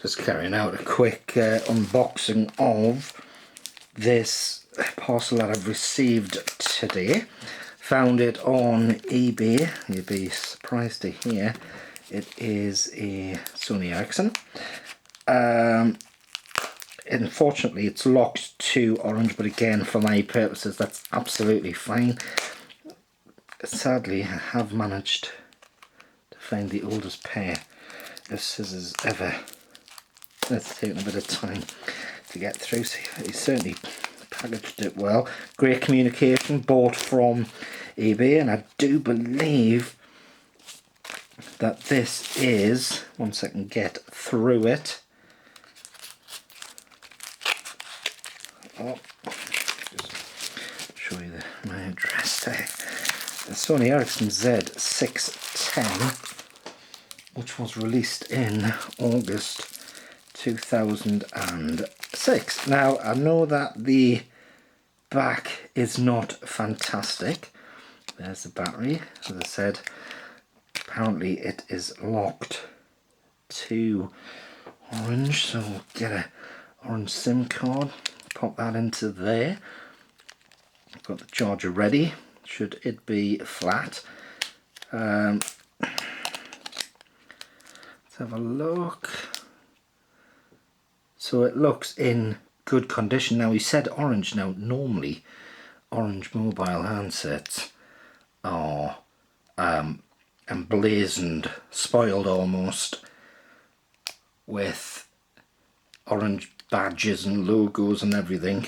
Just carrying out a quick unboxing of this parcel that I've received today. Found it on eBay. You'd be surprised to hear it is a Sony Ericsson. Unfortunately it's locked to orange, but again, for my purposes that's absolutely fine. Sadly, I have managed to find the oldest pair of scissors ever. It's taken a bit of time to get through, so he certainly packaged it well. Great communication, bought from eBay, and I do believe that this is, once I can get through it, just show you my address there. The Sony Ericsson Z610, which was released in August 2006. Now I know that the back is not fantastic. There's the battery. As I said, apparently it is locked to orange, so we'll get a orange SIM card, pop that into there. I've got the charger ready should it be flat. Let's have a look. So it looks in good condition. Now he said orange. Now normally orange mobile handsets are emblazoned, spoiled almost, with orange badges and logos and everything.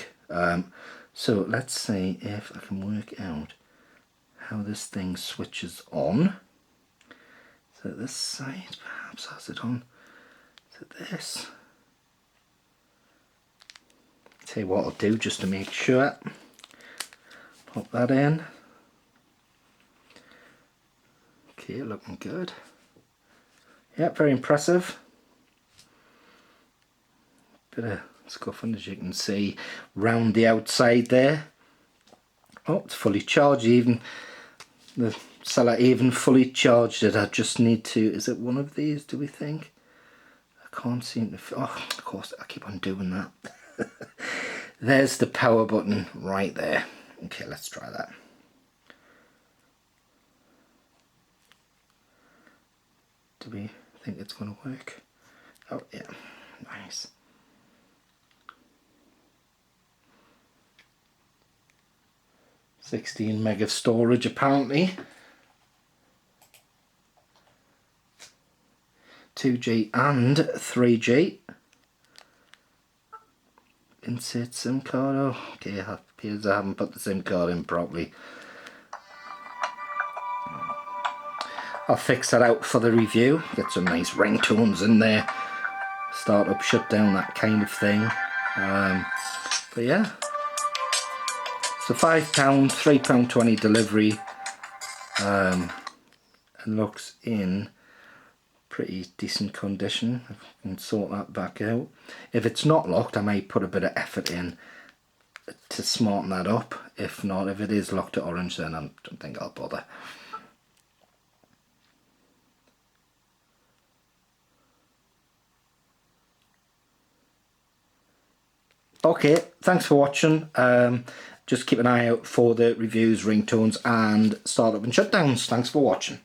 So let's see if I can work out how this thing switches on. So this side perhaps has it on to this. Tell you what I'll do just to make sure. Pop that in. Okay, looking good. Yep, very impressive. Bit of scuffing, as you can see round the outside there. Oh, it's fully charged. Even the seller even fully charged it. I just need to, is it one of these, do we think? I can't seem to, oh, of course I keep on doing that. There's the power button right there. Okay, let's try that. Do we think it's going to work? Oh yeah, nice. $16 meg of storage apparently. 2G and 3G. Insert SIM card. Oh, okay, it appears I haven't put the SIM card in properly. I'll fix that out for the review. Get some nice ringtones in there. Start up, shut down, that kind of thing. But yeah. So £5, £3.20 delivery. And looks in pretty decent condition. I can sort that back out. If it's not locked, I might put a bit of effort in to smarten that up. If not, if it is locked to orange, then I don't think I'll bother. Okay, thanks for watching. Just keep an eye out for the reviews, ringtones and startup and shutdowns. Thanks for watching.